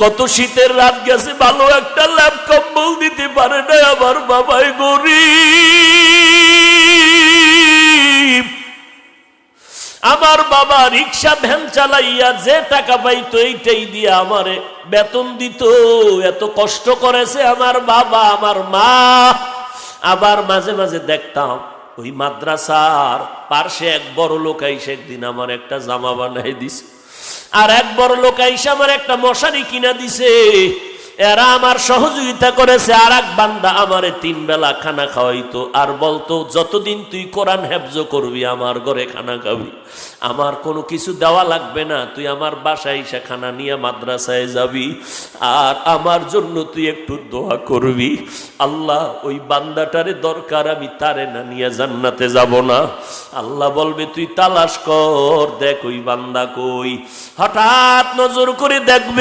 কত শীতের রাত গেছে, ভালো একটা ল্যাপ কম্বল দিতে পারে না আমার বাবাই গরিব। আমার বাবা রিক্সা ভ্যান চালাইয়া যে টাকা পাইতো এইটাই দিয়ে আমারে বেতন দিত। এত কষ্ট করেছে আমার বাবা আমার মা। আবার মাঝে মাঝে দেখতাম ওই মাদ্রাসার পার্শ্বে এক বড় লোক আইসে একদিন আমার একটা জামা বানাই দিছে, আর এক বড় লোক আইসে আমার একটা মশারি কিনা দিছে। এরা আমার সহযোগিতা করেছে। আর এক বান্দা আমারে 3 বেলা খানা খাওয়াইতো, আর বলতো যতদিন তুই কোরআন হেফজ করবি আমার ঘরে খানা খাবি, আমার কোনো কিছু দেওয়া লাগবে না, তুই আমার বাসায় এসে খানা নিয়ে মাদ্রাসায় যাবি, আর আমার জন্য তুই একটু দোয়া করবি। আল্লাহ ওই বান্দাটারে দরকার, আমি তারে না নিয়ে জান্নাতে যাব না। আল্লাহ বলবে তুই তালাশ কর, দেখ ওই বান্দা কই। হঠাৎ নজর করে দেখবে